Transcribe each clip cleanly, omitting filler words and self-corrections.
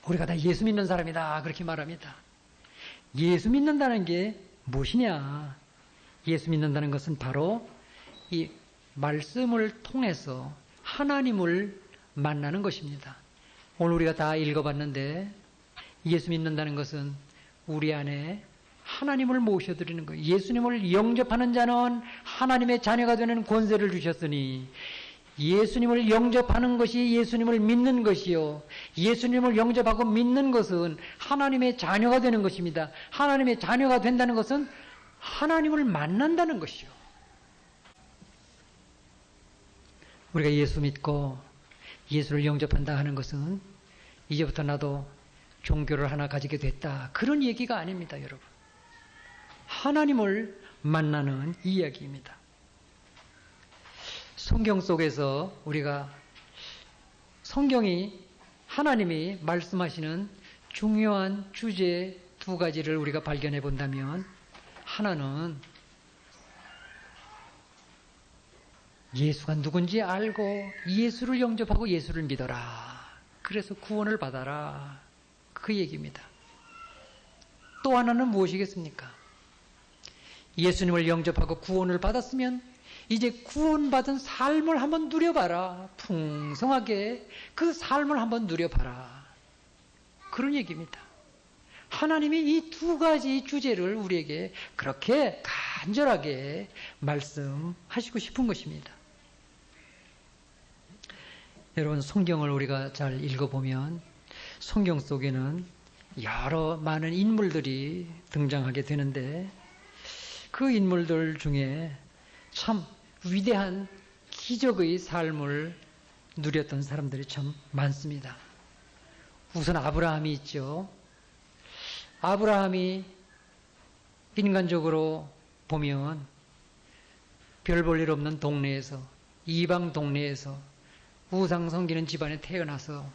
우리가 다 예수 믿는 사람이다 그렇게 말합니다. 예수 믿는다는 게 무엇이냐? 예수 믿는다는 것은 바로 이 말씀을 통해서 하나님을 만나는 것입니다. 오늘 우리가 다 읽어봤는데 예수 믿는다는 것은 우리 안에 하나님을 모셔드리는 거예요. 예수님을 영접하는 자는 하나님의 자녀가 되는 권세를 주셨으니 예수님을 영접하는 것이 예수님을 믿는 것이요. 예수님을 영접하고 믿는 것은 하나님의 자녀가 되는 것입니다. 하나님의 자녀가 된다는 것은 하나님을 만난다는 것이요. 우리가 예수 믿고 예수를 영접한다 하는 것은 이제부터 나도 종교를 하나 가지게 됐다. 그런 얘기가 아닙니다, 여러분. 하나님을 만나는 이야기입니다. 성경 속에서 우리가 성경이 하나님이 말씀하시는 중요한 주제 두 가지를 우리가 발견해 본다면 하나는 예수가 누군지 알고 예수를 영접하고 예수를 믿어라. 그래서 구원을 받아라. 그 얘기입니다. 또 하나는 무엇이겠습니까? 예수님을 영접하고 구원을 받았으면 이제 구원받은 삶을 한번 누려봐라. 풍성하게 그 삶을 한번 누려봐라. 그런 얘기입니다. 하나님이 이 두 가지 주제를 우리에게 그렇게 간절하게 말씀하시고 싶은 것입니다. 여러분, 성경을 우리가 잘 읽어보면 성경 속에는 여러 많은 인물들이 등장하게 되는데 그 인물들 중에 참 위대한 기적의 삶을 누렸던 사람들이 참 많습니다. 우선 아브라함이 있죠. 아브라함이 인간적으로 보면 별 볼 일 없는 동네에서, 이방 동네에서 우상 섬기는 집안에 태어나서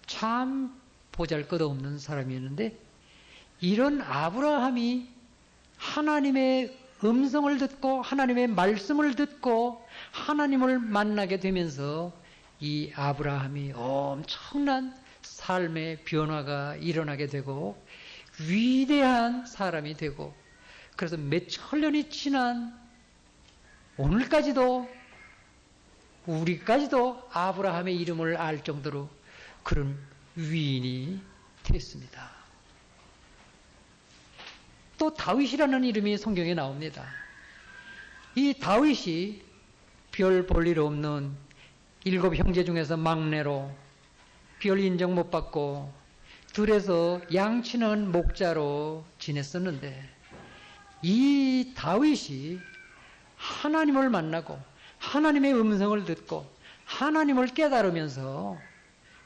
참 보잘것없는 사람이었는데 이런 아브라함이 하나님의 음성을 듣고 하나님의 말씀을 듣고 하나님을 만나게 되면서 이 아브라함이 엄청난 삶의 변화가 일어나게 되고 위대한 사람이 되고 그래서 몇천 년이 지난 오늘까지도 우리까지도 아브라함의 이름을 알 정도로 그런 위인이 됐습니다. 또 다윗이라는 이름이 성경에 나옵니다. 이 다윗이 별 볼 일 없는 7 형제 중에서 막내로 별 인정 못 받고 들에서 양치는 목자로 지냈었는데 이 다윗이 하나님을 만나고 하나님의 음성을 듣고 하나님을 깨달으면서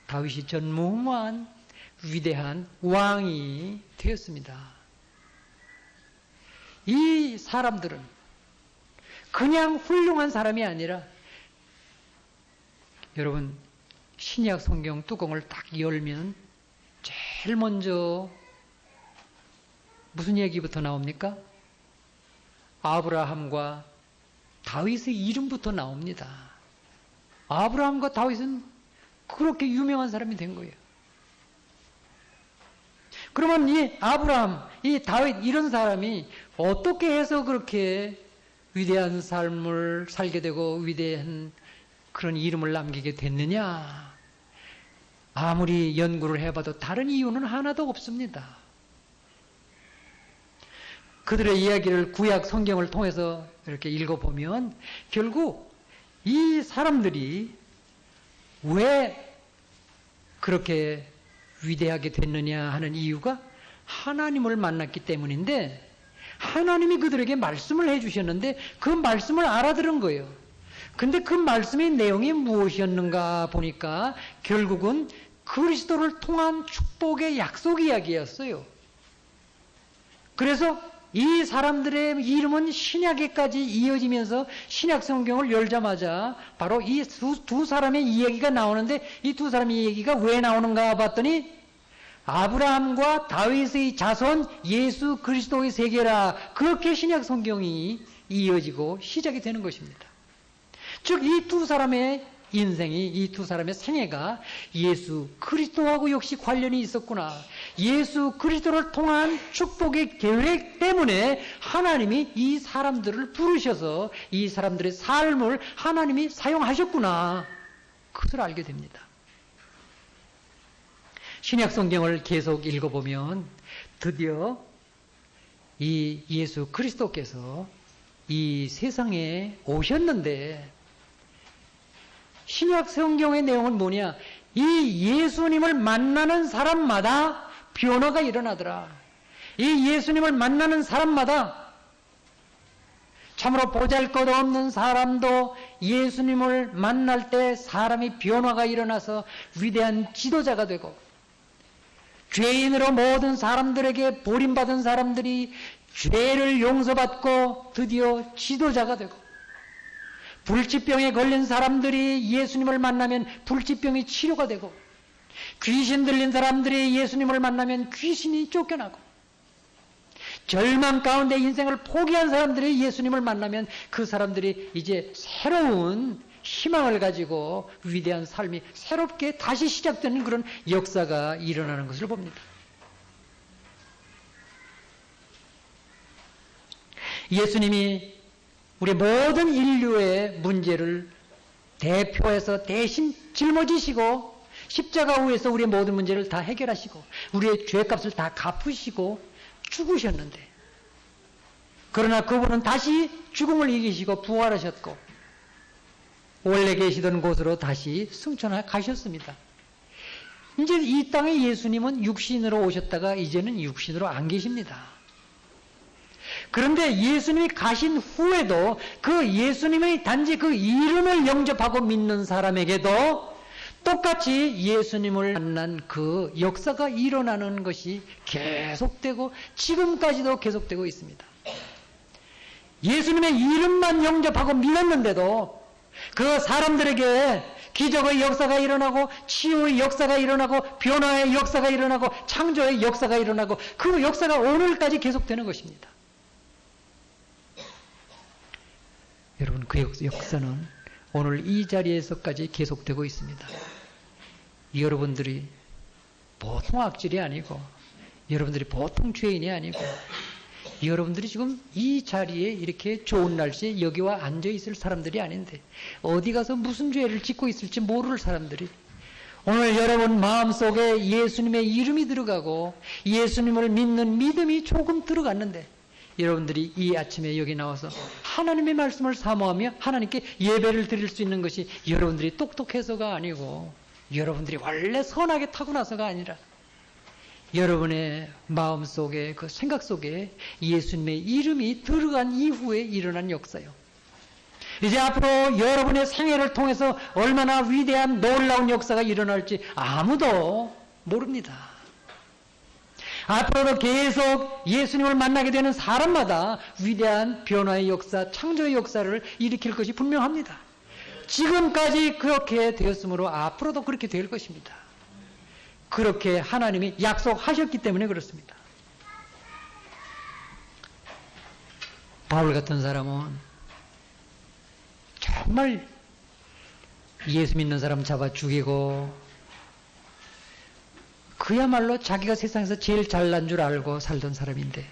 다윗이 전무후무한 위대한 왕이 되었습니다. 이 사람들은 그냥 훌륭한 사람이 아니라 여러분 신약 성경 뚜껑을 딱 열면 제일 먼저 무슨 얘기부터 나옵니까? 아브라함과 다윗의 이름부터 나옵니다. 아브라함과 다윗은 그렇게 유명한 사람이 된 거예요. 그러면 이 아브라함, 이 다윗 이런 사람이 어떻게 해서 그렇게 위대한 삶을 살게 되고 위대한 그런 이름을 남기게 됐느냐? 아무리 연구를 해봐도 다른 이유는 하나도 없습니다. 그들의 이야기를 구약 성경을 통해서 이렇게 읽어보면 결국 이 사람들이 왜 그렇게 위대하게 됐느냐 하는 이유가 하나님을 만났기 때문인데 하나님이 그들에게 말씀을 해주셨는데 그 말씀을 알아들은 거예요. 근데 그 말씀의 내용이 무엇이었는가 보니까 결국은 그리스도를 통한 축복의 약속 이야기였어요. 그래서 이 사람들의 이름은 신약에까지 이어지면서 신약 성경을 열자마자 바로 이 두 사람의 이야기가 나오는데 이 두 사람의 이야기가 왜 나오는가 봤더니 아브라함과 다윗의 자손 예수 그리스도의 세계라 그렇게 신약 성경이 이어지고 시작이 되는 것입니다. 즉 이 두 사람의 인생이, 이 두 사람의 생애가 예수 그리스도하고 역시 관련이 있었구나. 예수 그리스도를 통한 축복의 계획 때문에 하나님이 이 사람들을 부르셔서 이 사람들의 삶을 하나님이 사용하셨구나. 그것을 알게 됩니다. 신약 성경을 계속 읽어보면 드디어 이 예수 그리스도께서 이 세상에 오셨는데, 신약 성경의 내용은 뭐냐? 이 예수님을 만나는 사람마다 변화가 일어나더라. 이 예수님을 만나는 사람마다 참으로 보잘것없는 사람도 예수님을 만날 때 사람이 변화가 일어나서 위대한 지도자가 되고, 죄인으로 모든 사람들에게 버림받은 사람들이 죄를 용서받고 드디어 지도자가 되고, 불치병에 걸린 사람들이 예수님을 만나면 불치병이 치료가 되고, 귀신 들린 사람들이 예수님을 만나면 귀신이 쫓겨나고, 절망 가운데 인생을 포기한 사람들이 예수님을 만나면 그 사람들이 이제 새로운 희망을 가지고 위대한 삶이 새롭게 다시 시작되는 그런 역사가 일어나는 것을 봅니다. 예수님이 우리 모든 인류의 문제를 대표해서 대신 짊어지시고 십자가 위에서 우리의 모든 문제를 다 해결하시고 우리의 죄값을 다 갚으시고 죽으셨는데, 그러나 그분은 다시 죽음을 이기시고 부활하셨고 원래 계시던 곳으로 다시 승천해 가셨습니다. 이제 이 땅에 예수님은 육신으로 오셨다가 이제는 육신으로 안 계십니다. 그런데 예수님이 가신 후에도 그 예수님의 단지 그 이름을 영접하고 믿는 사람에게도 똑같이 예수님을 만난 그 역사가 일어나는 것이 계속되고 지금까지도 계속되고 있습니다. 예수님의 이름만 영접하고 믿었는데도 그 사람들에게 기적의 역사가 일어나고 치유의 역사가 일어나고 변화의 역사가 일어나고 창조의 역사가 일어나고 그 역사가 오늘까지 계속되는 것입니다. 여러분, 그 역사는 오늘 이 자리에서까지 계속되고 있습니다. 여러분들이 보통 악질이 아니고, 여러분들이 보통 죄인이 아니고, 여러분들이 지금 이 자리에 이렇게 좋은 날씨에 여기와 앉아 있을 사람들이 아닌데, 어디 가서 무슨 죄를 짓고 있을지 모를 사람들이 오늘 여러분 마음속에 예수님의 이름이 들어가고 예수님을 믿는 믿음이 조금 들어갔는데, 여러분들이 이 아침에 여기 나와서 하나님의 말씀을 사모하며 하나님께 예배를 드릴 수 있는 것이 여러분들이 똑똑해서가 아니고, 여러분들이 원래 선하게 타고나서가 아니라 여러분의 마음속에, 그 생각 속에 예수님의 이름이 들어간 이후에 일어난 역사요. 이제 앞으로 여러분의 생애를 통해서 얼마나 위대한 놀라운 역사가 일어날지 아무도 모릅니다. 앞으로도 계속 예수님을 만나게 되는 사람마다 위대한 변화의 역사, 창조의 역사를 일으킬 것이 분명합니다. 지금까지 그렇게 되었으므로 앞으로도 그렇게 될 것입니다. 그렇게 하나님이 약속하셨기 때문에 그렇습니다. 바울 같은 사람은 정말 예수 믿는 사람 잡아 죽이고 그야말로 자기가 세상에서 제일 잘난 줄 알고 살던 사람인데,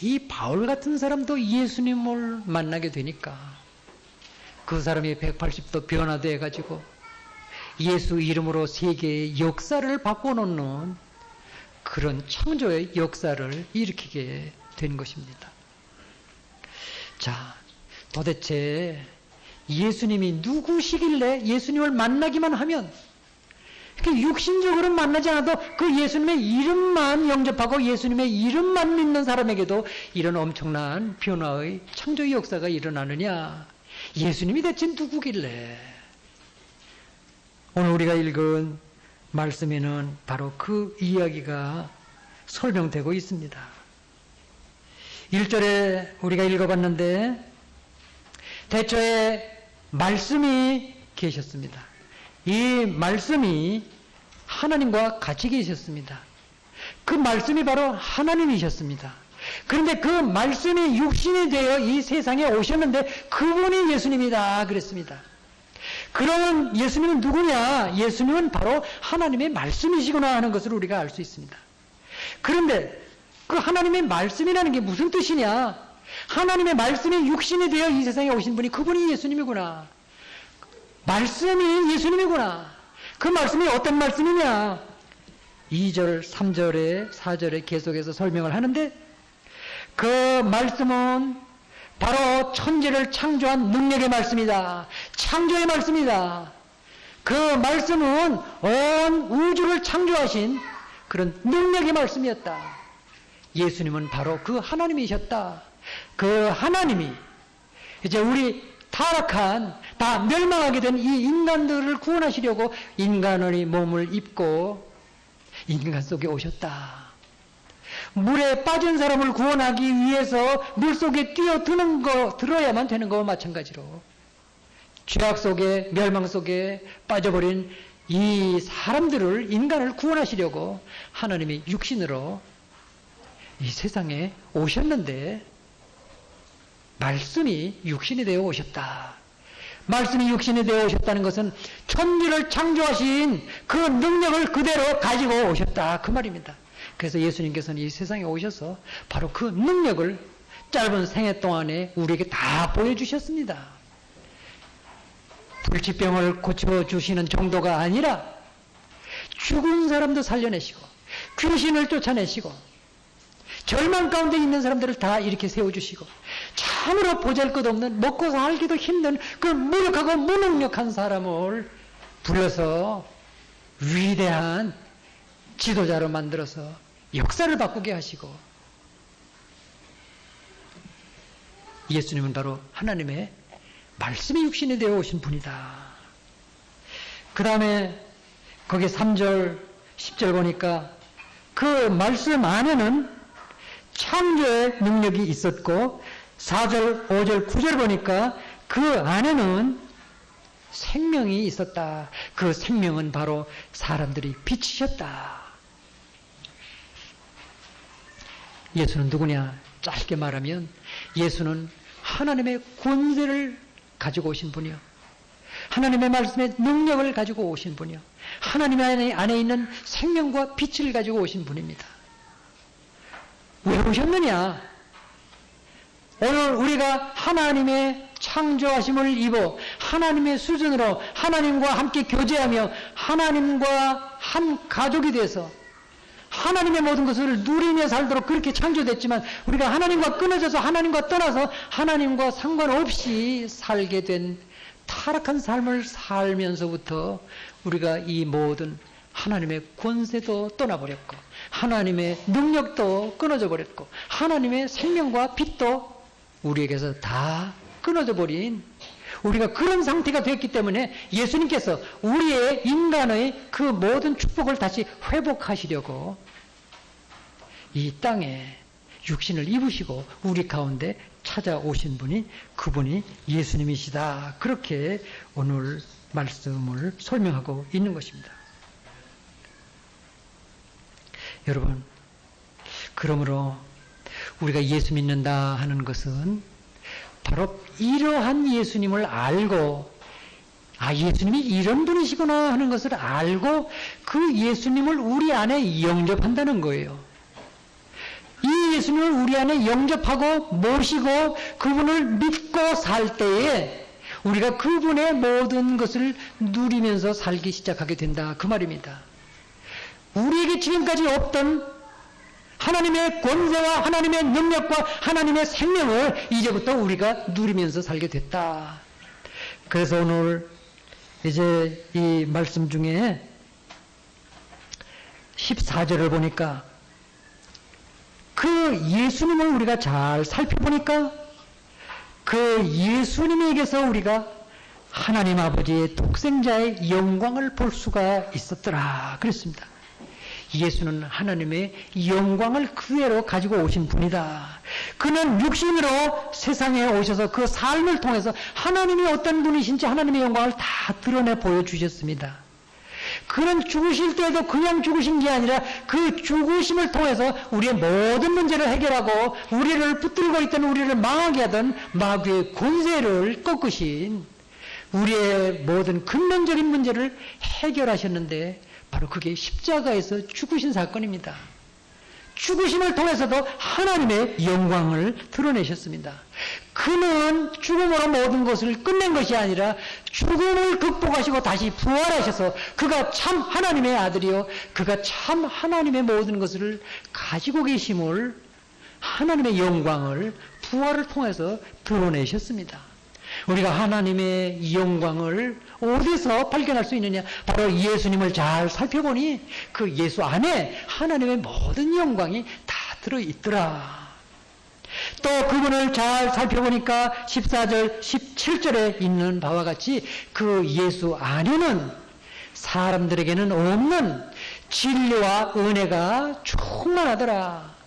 이 바울 같은 사람도 예수님을 만나게 되니까 그 사람이 180도 변화돼 가지고 예수 이름으로 세계의 역사를 바꿔놓는 그런 창조의 역사를 일으키게 된 것입니다. 자, 도대체 예수님이 누구시길래 예수님을 만나기만 하면, 육신적으로 만나지 않아도 그 예수님의 이름만 영접하고 예수님의 이름만 믿는 사람에게도 이런 엄청난 변화의 창조의 역사가 일어나느냐? 예수님이 대체 누구길래? 오늘 우리가 읽은 말씀에는 바로 그 이야기가 설명되고 있습니다. 1절에 우리가 읽어봤는데, 태초에 말씀이 계셨습니다. 이 말씀이 하나님과 같이 계셨습니다. 그 말씀이 바로 하나님이셨습니다. 그런데 그 말씀이 육신이 되어 이 세상에 오셨는데 그분이 예수님이다 그랬습니다. 그러면 예수님은 누구냐? 예수님은 바로 하나님의 말씀이시구나 하는 것을 우리가 알 수 있습니다. 그런데 그 하나님의 말씀이라는 게 무슨 뜻이냐? 하나님의 말씀이 육신이 되어 이 세상에 오신 분이 그분이 예수님이구나. 말씀이 예수님이구나. 그 말씀이 어떤 말씀이냐? 2절, 3절에, 4절에 계속해서 설명을 하는데 그 말씀은 바로 천지를 창조한 능력의 말씀이다. 창조의 말씀이다. 그 말씀은 온 우주를 창조하신 그런 능력의 말씀이었다. 예수님은 바로 그 하나님이셨다. 그 하나님이 이제 우리 타락한 다 멸망하게 된 이 인간들을 구원하시려고 인간의 몸을 입고 인간 속에 오셨다. 물에 빠진 사람을 구원하기 위해서 물속에 들어야만 되는 거와 마찬가지로 죄악 속에 멸망 속에 빠져버린 이 사람들을 인간을 구원하시려고 하나님이 육신으로 이 세상에 오셨는데 말씀이 육신이 되어 오셨다. 말씀이 육신이 되어 오셨다는 것은 천지를 창조하신 그 능력을 그대로 가지고 오셨다. 그 말입니다. 그래서 예수님께서는 이 세상에 오셔서 바로 그 능력을 짧은 생애 동안에 우리에게 다 보여주셨습니다. 불치병을 고쳐주시는 정도가 아니라 죽은 사람도 살려내시고 귀신을 쫓아내시고 절망 가운데 있는 사람들을 다 이렇게 세워주시고 참으로 보잘것없는 먹고 살기도 힘든 그 무력하고 무능력한 사람을 불러서 위대한 지도자로 만들어서 역사를 바꾸게 하시고 예수님은 바로 하나님의 말씀이 육신이 되어 오신 분이다. 그 다음에 거기 3절 10절 보니까 그 말씀 안에는 창조의 능력이 있었고 4절 5절 9절 보니까 그 안에는 생명이 있었다. 그 생명은 바로 사람들이 빛이셨다. 예수는 누구냐? 짧게 말하면 예수는 하나님의 권세를 가지고 오신 분이요. 하나님의 말씀의 능력을 가지고 오신 분이요. 하나님 안에 있는 생명과 빛을 가지고 오신 분입니다. 왜 오셨느냐? 오늘 우리가 하나님의 창조하심을 입어 하나님의 수준으로 하나님과 함께 교제하며 하나님과 한 가족이 돼서 하나님의 모든 것을 누리며 살도록 그렇게 창조됐지만 우리가 하나님과 끊어져서 하나님과 떠나서 하나님과 상관없이 살게 된 타락한 삶을 살면서부터 우리가 이 모든 하나님의 권세도 떠나버렸고 하나님의 능력도 끊어져 버렸고 하나님의 생명과 빛도 우리에게서 다 끊어져 버린 우리가 그런 상태가 됐기 때문에 예수님께서 우리의 인간의 그 모든 축복을 다시 회복하시려고 이 땅에 육신을 입으시고 우리 가운데 찾아오신 분이 그분이 예수님이시다. 그렇게 오늘 말씀을 설명하고 있는 것입니다. 여러분, 그러므로 우리가 예수 믿는다 하는 것은 바로 이러한 예수님을 알고 예수님이 이런 분이시구나 하는 것을 알고 그 예수님을 우리 안에 영접한다는 거예요. 이 예수님을 우리 안에 영접하고 모시고 그분을 믿고 살 때에 우리가 그분의 모든 것을 누리면서 살기 시작하게 된다. 그 말입니다. 우리에게 지금까지 없던 하나님의 권세와 하나님의 능력과 하나님의 생명을 이제부터 우리가 누리면서 살게 됐다. 그래서 오늘 이제 이 말씀 중에 14절을 보니까 그 예수님을 우리가 잘 살펴보니까 그 예수님에게서 우리가 하나님 아버지의 독생자의 영광을 볼 수가 있었더라. 그랬습니다. 예수는 하나님의 영광을 그대로 가지고 오신 분이다. 그는 육신으로 세상에 오셔서 그 삶을 통해서 하나님이 어떤 분이신지 하나님의 영광을 다 드러내 보여주셨습니다. 그는 죽으실 때도 그냥 죽으신 게 아니라 그 죽으심을 통해서 우리의 모든 문제를 해결하고 우리를 붙들고 있던 우리를 망하게 하던 마귀의 권세를 꺾으신 우리의 모든 근본적인 문제를 해결하셨는데 바로 그게 십자가에서 죽으신 사건입니다. 죽으심을 통해서도 하나님의 영광을 드러내셨습니다. 그는 죽음으로 모든 것을 끝낸 것이 아니라 죽음을 극복하시고 다시 부활하셔서 그가 참 하나님의 아들이요 그가 참 하나님의 모든 것을 가지고 계심을 하나님의 영광을 부활을 통해서 드러내셨습니다. 우리가 하나님의 영광을 어디서 발견할 수 있느냐? 바로 예수님을 잘 살펴보니 그 예수 안에 하나님의 모든 영광이 다 들어있더라. 또 그분을 잘 살펴보니까 14절, 17절에 있는 바와 같이 그 예수 안에는 사람들에게는 없는 진리와 은혜가 충만하더라.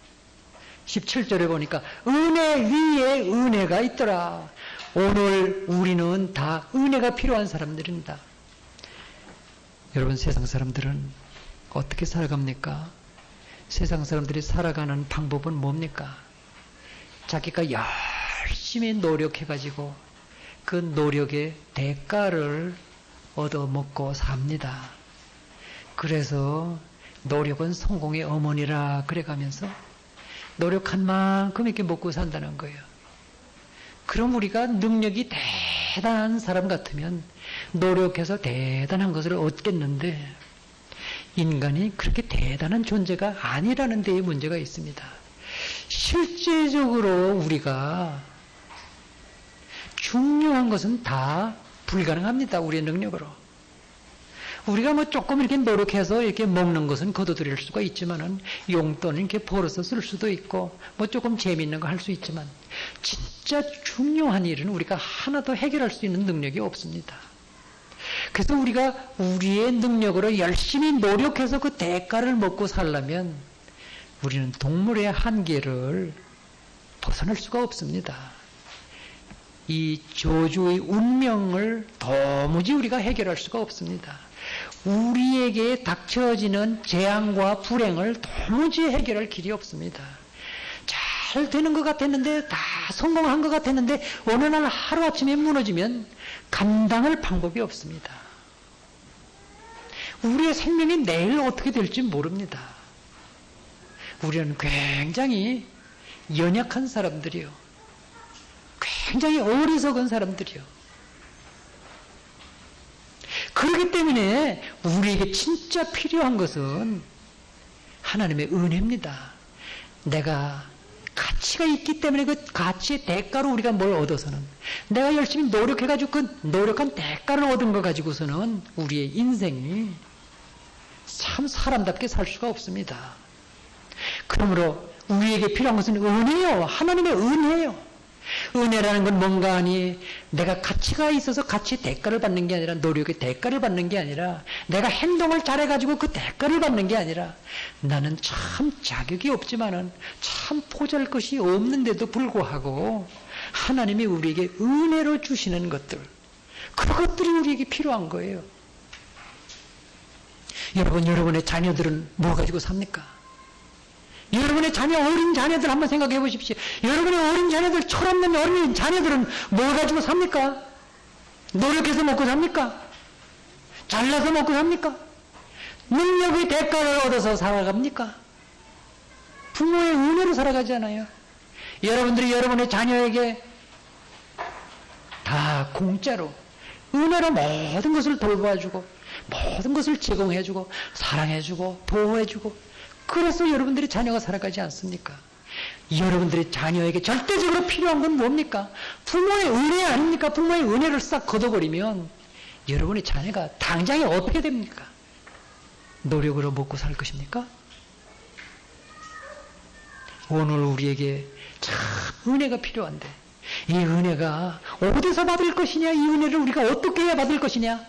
17절에 보니까 은혜 위에 은혜가 있더라. 오늘 우리는 다 은혜가 필요한 사람들입니다. 여러분, 세상 사람들은 어떻게 살아갑니까? 세상 사람들이 살아가는 방법은 뭡니까? 자기가 열심히 노력해가지고 그 노력의 대가를 얻어먹고 삽니다. 그래서 노력은 성공의 어머니라 그래가면서 노력한 만큼 이렇게 먹고 산다는 거예요. 그럼 우리가 능력이 대단한 사람 같으면 노력해서 대단한 것을 얻겠는데 인간이 그렇게 대단한 존재가 아니라는 데에 문제가 있습니다. 실제적으로 우리가 중요한 것은 다 불가능합니다. 우리의 능력으로. 우리가 뭐 조금 이렇게 노력해서 이렇게 먹는 것은 거둬들일 수가 있지만은 용돈은 이렇게 벌어서 쓸 수도 있고 뭐 조금 재미있는 거 할 수 있지만 진짜 중요한 일은 우리가 하나도 해결할 수 있는 능력이 없습니다. 그래서 우리가 우리의 능력으로 열심히 노력해서 그 대가를 먹고 살려면 우리는 동물의 한계를 벗어날 수가 없습니다. 이 저주의 운명을 도무지 우리가 해결할 수가 없습니다. 우리에게 닥쳐지는 재앙과 불행을 도무지 해결할 길이 없습니다. 잘 되는 것 같았는데 다 성공한 것 같았는데 어느 날 하루아침에 무너지면 감당할 방법이 없습니다. 우리의 생명이 내일 어떻게 될지 모릅니다. 우리는 굉장히 연약한 사람들이요. 굉장히 어리석은 사람들이요. 그렇기 때문에 우리에게 진짜 필요한 것은 하나님의 은혜입니다. 내가 가치가 있기 때문에 그 가치의 대가로 우리가 뭘 얻어서는 내가 열심히 노력해가지고 그 노력한 대가를 얻은 거 가지고서는 우리의 인생이 참 사람답게 살 수가 없습니다. 그러므로 우리에게 필요한 것은 은혜요. 하나님의 은혜요. 은혜라는 건 뭔가 하니 내가 가치가 있어서 가치의 대가를 받는 게 아니라 노력의 대가를 받는 게 아니라 내가 행동을 잘해가지고 그 대가를 받는 게 아니라 나는 참 자격이 없지만은 참 보잘것이 없는데도 불구하고 하나님이 우리에게 은혜로 주시는 것들 그것들이 우리에게 필요한 거예요. 여러분의 자녀들은 뭐 가지고 삽니까? 여러분의 어린 자녀들 한번 생각해 보십시오. 여러분의 어린 자녀들, 철없는 어린 자녀들은 뭘 가지고 삽니까? 노력해서 먹고 삽니까? 잘나서 먹고 삽니까? 능력의 대가를 얻어서 살아갑니까? 부모의 은혜로 살아가잖아요. 여러분들이 여러분의 자녀에게 다 공짜로 은혜로 모든 것을 돌봐주고 모든 것을 제공해주고 사랑해주고 보호해주고 그래서 여러분들이 자녀가 살아가지 않습니까? 여러분들의 자녀에게 절대적으로 필요한 건 뭡니까? 부모의 은혜 아닙니까? 부모의 은혜를 싹 걷어버리면 여러분의 자녀가 당장에 어떻게 됩니까? 노력으로 먹고 살 것입니까? 오늘 우리에게 참 은혜가 필요한데 이 은혜가 어디서 받을 것이냐? 이 은혜를 우리가 어떻게 해야 받을 것이냐?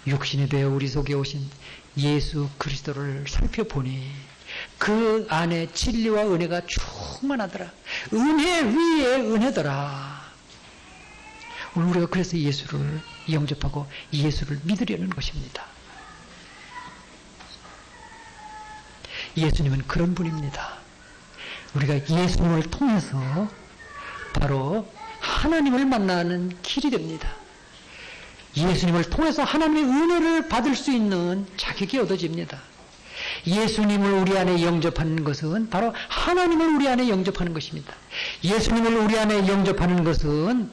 육신이 되어 우리 속에 오신 예수 그리스도를 살펴보니 그 안에 진리와 은혜가 충만하더라. 은혜 위에 은혜더라. 오늘 우리가 그래서 예수를 영접하고 예수를 믿으려는 것입니다. 예수님은 그런 분입니다. 우리가 예수님을 통해서 바로 하나님을 만나는 길이 됩니다. 예수님을 통해서 하나님의 은혜를 받을 수 있는 자격이 얻어집니다. 예수님을 우리 안에 영접하는 것은 바로 하나님을 우리 안에 영접하는 것입니다. 예수님을 우리 안에 영접하는 것은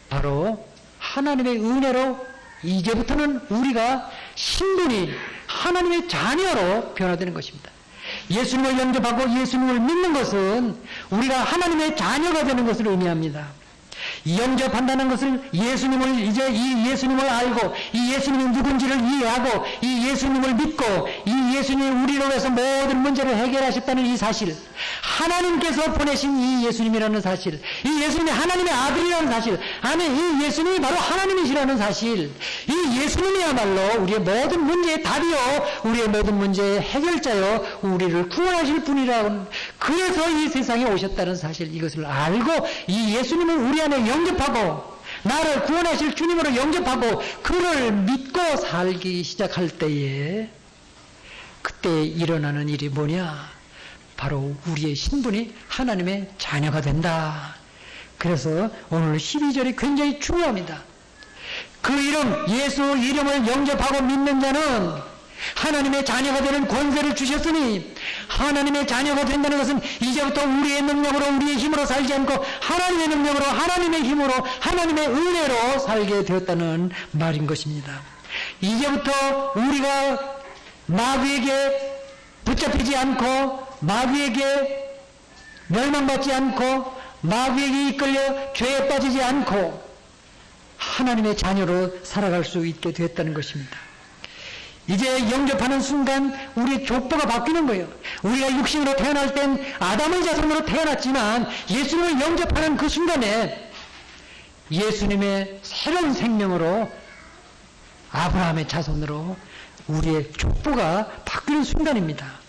바로 하나님의 은혜로 이제부터는 우리가 신분이 하나님의 자녀로 변화되는 것입니다. 예수님을 영접하고 예수님을 믿는 것은 우리가 하나님의 자녀가 되는 것을 의미합니다. 영접한다는 것을 이제 이 예수님을 알고 이 예수님이 누군지를 이해하고 이 예수님을 믿고 이 예수님이 우리로 해서 모든 문제를 해결하셨다는 이 사실, 하나님께서 보내신 이 예수님이라는 사실, 이 예수님이 하나님의 아들이라는 사실, 아니 이 예수님이 바로 하나님이시라는 사실, 이 예수님이야말로 우리의 모든 문제의 답이요 우리의 모든 문제의 해결자요 우리를 구원하실 분이라는, 그래서 이 세상에 오셨다는 사실, 이것을 알고 이 예수님을 우리 안에 영접하고 나를 구원하실 주님으로 영접하고 그를 믿고 살기 시작할 때에 그때 일어나는 일이 뭐냐? 바로 우리의 신분이 하나님의 자녀가 된다. 그래서 오늘 12절이 굉장히 중요합니다. 그 이름, 예수 이름을 영접하고 믿는 자는 하나님의 자녀가 되는 권세를 주셨으니, 하나님의 자녀가 된다는 것은 이제부터 우리의 능력으로 우리의 힘으로 살지 않고 하나님의 능력으로 하나님의 힘으로 하나님의 은혜로 살게 되었다는 말인 것입니다. 이제부터 우리가 마귀에게 붙잡히지 않고 마귀에게 멸망받지 않고 마귀에게 이끌려 죄에 빠지지 않고 하나님의 자녀로 살아갈 수 있게 되었다는 것입니다. 이제 영접하는 순간 우리의 족보가 바뀌는 거예요. 우리가 육신으로 태어날 땐 아담의 자손으로 태어났지만 예수님을 영접하는 그 순간에 예수님의 새로운 생명으로 아브라함의 자손으로 우리의 족보가 바뀌는 순간입니다.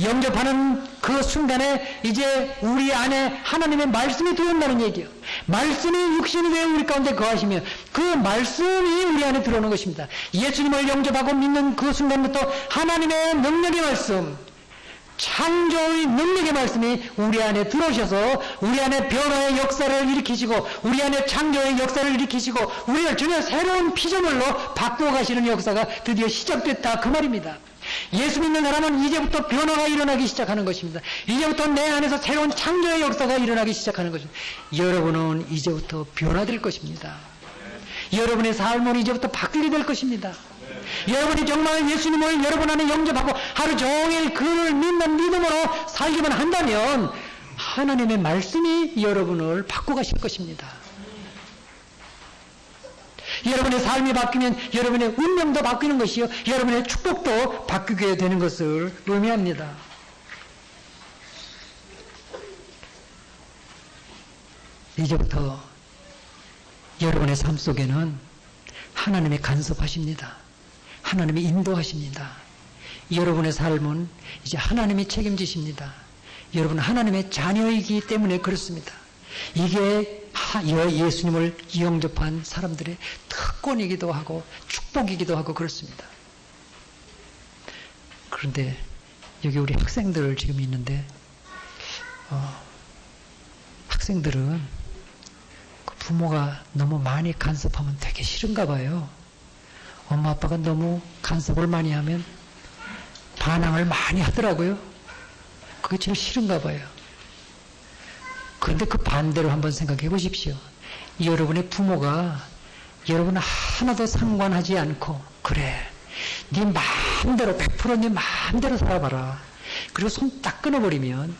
영접하는 그 순간에 이제 우리 안에 하나님의 말씀이 들어온다는 얘기예요. 말씀이 육신이 되어 우리 가운데 거하시며 그 말씀이 우리 안에 들어오는 것입니다. 예수님을 영접하고 믿는 그 순간부터 하나님의 능력의 말씀, 창조의 능력의 말씀이 우리 안에 들어오셔서 우리 안에 변화의 역사를 일으키시고 우리 안에 창조의 역사를 일으키시고 우리를 전혀 새로운 피조물로 바꾸어 가시는 역사가 드디어 시작됐다, 그 말입니다. 예수 믿는 사람은 이제부터 변화가 일어나기 시작하는 것입니다. 이제부터 내 안에서 새로운 창조의 역사가 일어나기 시작하는 것입니다. 여러분은 이제부터 변화될 것입니다. 여러분의 삶은 이제부터 바뀌게 될 것입니다. 여러분이 정말 예수님을 여러분 안에 영접하고 하루 종일 그를 믿는 믿음으로 살기만 한다면 하나님의 말씀이 여러분을 바꿔가실 것입니다. 여러분의 삶이 바뀌면 여러분의 운명도 바뀌는 것이요 여러분의 축복도 바뀌게 되는 것을 의미합니다. 이제부터 여러분의 삶 속에는 하나님의 간섭하십니다. 하나님이 인도하십니다. 여러분의 삶은 이제 하나님이 책임지십니다. 여러분은 하나님의 자녀이기 때문에 그렇습니다. 이게 예수님을 영접한 사람들의 특권이기도 하고 축복이기도 하고 그렇습니다. 그런데 여기 우리 학생들 지금 있는데 학생들은 그 부모가 너무 많이 간섭하면 되게 싫은가 봐요. 엄마 아빠가 너무 간섭을 많이 하면 반항을 많이 하더라고요. 그게 제일 싫은가 봐요. 그런데 그 반대로 한번 생각해 보십시오. 여러분의 부모가 여러분 하나도 상관하지 않고 그래 네 마음대로 100% 네 마음대로 살아봐라. 그리고 손 딱 끊어버리면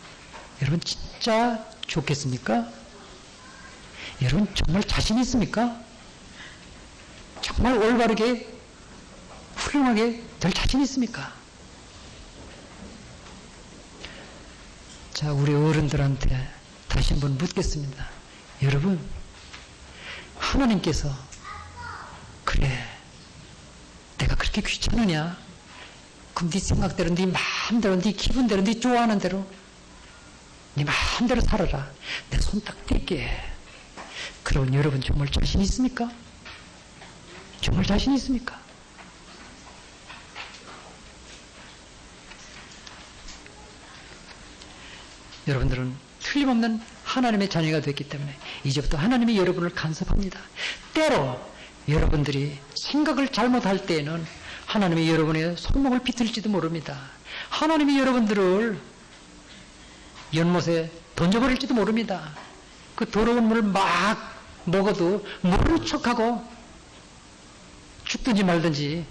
여러분 진짜 좋겠습니까? 여러분 정말 자신 있습니까? 정말 올바르게 훌륭하게 될 자신 있습니까? 자, 우리 어른들한테 다시 한번 묻겠습니다. 여러분, 하나님께서 그래 내가 그렇게 귀찮으냐? 그럼 네 생각대로 네 마음대로 네 기분대로 네 좋아하는 대로 네 마음대로 살아라. 내 손 딱 뗄게. 그러면 여러분 정말 자신 있습니까? 정말 자신 있습니까? 여러분들은 틀림없는 하나님의 자녀가 됐기 때문에 이제부터 하나님이 여러분을 간섭합니다. 때로 여러분들이 생각을 잘못할 때에는 하나님이 여러분의 손목을 비틀지도 모릅니다. 하나님이 여러분들을 연못에 던져버릴지도 모릅니다. 그 더러운 물을 막 먹어도 모른 척하고 죽든지 말든지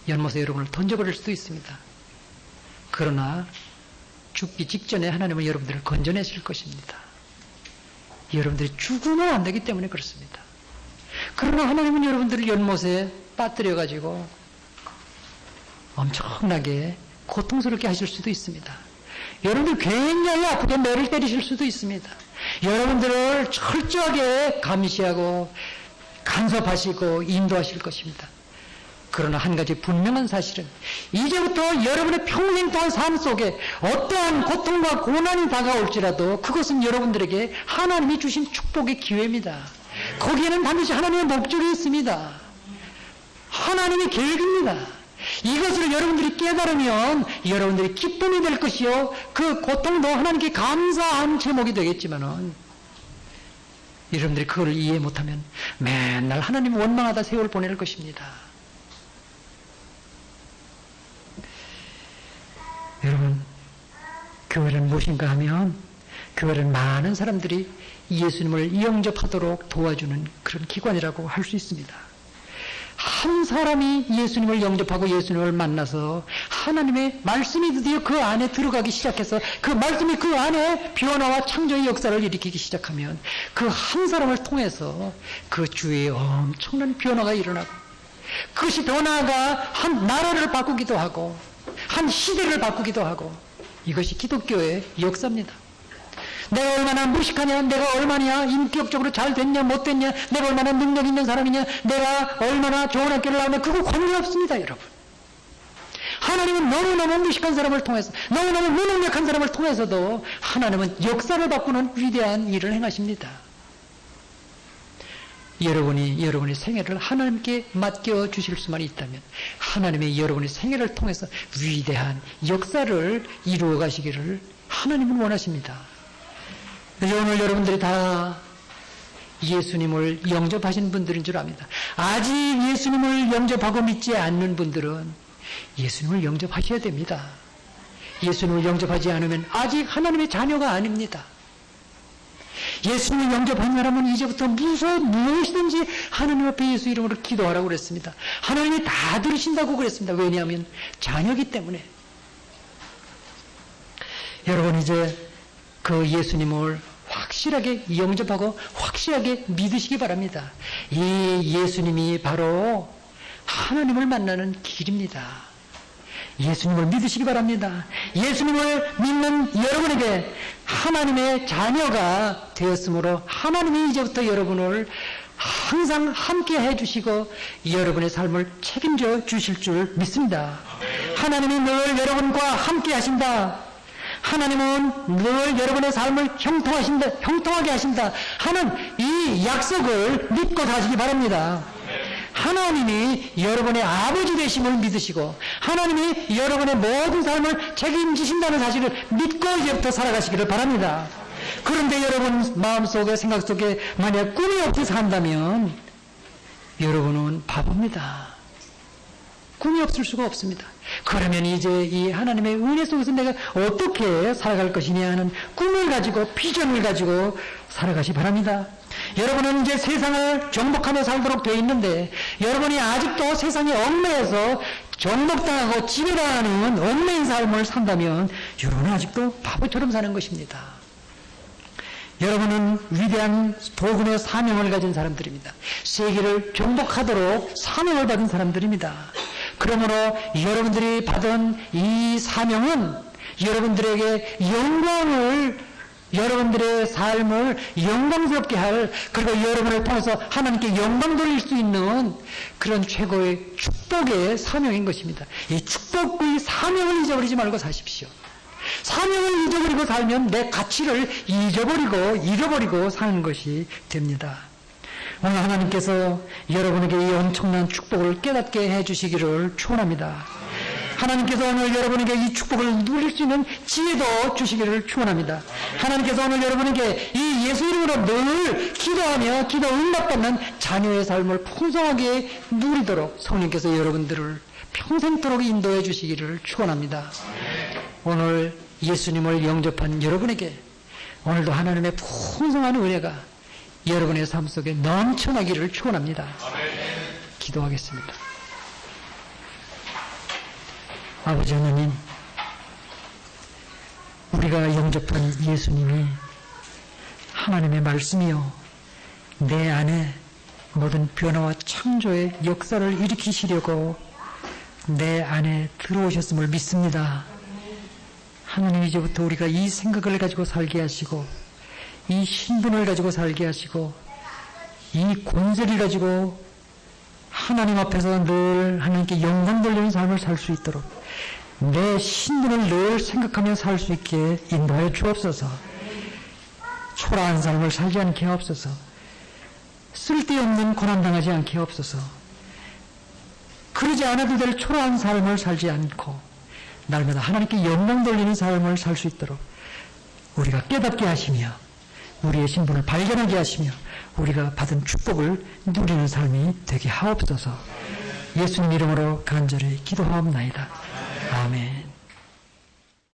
연못에 여러분을 던져버릴 수도 있습니다. 그러나 죽기 직전에 하나님은 여러분들을 건져내실 것입니다. 여러분들이 죽으면 안 되기 때문에 그렇습니다. 그러나 하나님은 여러분들을 연못에 빠뜨려가지고 엄청나게 고통스럽게 하실 수도 있습니다. 여러분들 굉장히 아프게 매를 때리실 수도 있습니다. 여러분들을 철저하게 감시하고 간섭하시고 인도하실 것입니다. 그러나 한 가지 분명한 사실은 이제부터 여러분의 평생 동안 삶 속에 어떠한 고통과 고난이 다가올지라도 그것은 여러분들에게 하나님이 주신 축복의 기회입니다. 거기에는 반드시 하나님의 목적이 있습니다. 하나님의 계획입니다. 이것을 여러분들이 깨달으면 여러분들이 기쁨이 될 것이요 그 고통도 하나님께 감사한 제목이 되겠지만은 여러분들이 그걸 이해 못하면 맨날 하나님 원망하다 세월 보낼 것입니다. 여러분, 교회는 무엇인가 하면 교회는 많은 사람들이 예수님을 영접하도록 도와주는 그런 기관이라고 할 수 있습니다. 한 사람이 예수님을 영접하고 예수님을 만나서 하나님의 말씀이 드디어 그 안에 들어가기 시작해서 그 말씀이 그 안에 변화와 창조의 역사를 일으키기 시작하면 그 한 사람을 통해서 그 주위에 엄청난 변화가 일어나고 그것이 더 나아가 한 나라를 바꾸기도 하고 한 시대를 바꾸기도 하고 이것이 기독교의 역사입니다. 내가 얼마나 무식하냐, 내가 얼마나 인격적으로 잘 됐냐, 못 됐냐, 내가 얼마나 능력 있는 사람이냐, 내가 얼마나 좋은 학교를 나오냐, 그거 관계없습니다, 여러분. 하나님은 너무너무 무식한 사람을 통해서, 너무너무 무능력한 사람을 통해서도 하나님은 역사를 바꾸는 위대한 일을 행하십니다. 여러분이 여러분의 생애를 하나님께 맡겨 주실 수만 있다면 하나님의 여러분의 생애를 통해서 위대한 역사를 이루어 가시기를 하나님은 원하십니다. 그래서 오늘 여러분들이 다 예수님을 영접하신 분들인 줄 압니다. 아직 예수님을 영접하고 믿지 않는 분들은 예수님을 영접하셔야 됩니다. 예수님을 영접하지 않으면 아직 하나님의 자녀가 아닙니다. 예수님을 영접한 사람은 이제부터 무엇이든지 하나님 앞에 예수 이름으로 기도하라고 그랬습니다. 하나님이 다 들으신다고 그랬습니다. 왜냐하면 자녀이기 때문에. 여러분 이제 그 예수님을 확실하게 영접하고 확실하게 믿으시기 바랍니다. 이 예수님이 바로 하나님을 만나는 길입니다. 예수님을 믿으시기 바랍니다. 예수님을 믿는 여러분에게 하나님의 자녀가 되었으므로 하나님이 이제부터 여러분을 항상 함께 해주시고 여러분의 삶을 책임져 주실 줄 믿습니다. 하나님이 늘 여러분과 함께 하신다. 하나님은 늘 여러분의 삶을 형통하게 하신다 하는 이 약속을 믿고 사시기 바랍니다. 하나님이 여러분의 아버지 되심을 믿으시고 하나님이 여러분의 모든 삶을 책임지신다는 사실을 믿고 이제부터 살아가시기를 바랍니다. 그런데 여러분 마음속에 생각 속에 만약 꿈이 없이 산다면 여러분은 바보입니다. 꿈이 없을 수가 없습니다. 그러면 이제 이 하나님의 은혜 속에서 내가 어떻게 살아갈 것이냐 하는 꿈을 가지고 비전을 가지고 살아가시 바랍니다. 여러분은 이제 세상을 정복하며 살도록 되어 있는데 여러분이 아직도 세상의 얽매에서 정복당하고 지배당하는 얽매인 삶을 산다면 여러분은 아직도 바보처럼 사는 것입니다. 여러분은 위대한 복음의 사명을 가진 사람들입니다. 세계를 정복하도록 사명을 받은 사람들입니다. 그러므로 여러분들이 받은 이 사명은 여러분들에게 여러분들의 삶을 영광스럽게 할, 그리고 여러분을 통해서 하나님께 영광 돌릴 수 있는 그런 최고의 축복의 사명인 것입니다. 이 축복의 사명을 잊어버리지 말고 사십시오. 사명을 잊어버리고 살면 내 가치를 잃어버리고 사는 것이 됩니다. 오늘 하나님께서 여러분에게 이 엄청난 축복을 깨닫게 해주시기를 축원합니다. 하나님께서 오늘 여러분에게 이 축복을 누릴 수 있는 지혜도 주시기를 축원합니다. 하나님께서 오늘 여러분에게 이 예수 이름으로 늘 기도하며 기도 응답받는 자녀의 삶을 풍성하게 누리도록 성령께서 여러분들을 평생토록 인도해 주시기를 축원합니다. 오늘 예수님을 영접한 여러분에게 오늘도 하나님의 풍성한 은혜가 여러분의 삶 속에 넘쳐나기를 축원합니다. 기도하겠습니다. 아버지 하나님, 우리가 영접한 예수님이 하나님의 말씀이요 내 안에 모든 변화와 창조의 역사를 일으키시려고 내 안에 들어오셨음을 믿습니다. 하나님, 이제부터 우리가 이 생각을 가지고 살게 하시고 이 신분을 가지고 살게 하시고 이 권세를 가지고 하나님 앞에서 늘 하나님께 영광 돌리는 삶을 살 수 있도록 내 신분을 늘 생각하며 살 수 있게 인도하여 주옵소서. 초라한 삶을 살지 않게 하옵소서. 쓸데없는 고난당하지 않게 하옵소서. 그러지 않아도 될 초라한 삶을 살지 않고 날마다 하나님께 영광 돌리는 삶을 살 수 있도록 우리가 깨닫게 하시며 우리의 신분을 발견하게 하시며 우리가 받은 축복을 누리는 삶이 되게 하옵소서. 예수님 이름으로 간절히 기도하옵나이다. 아멘.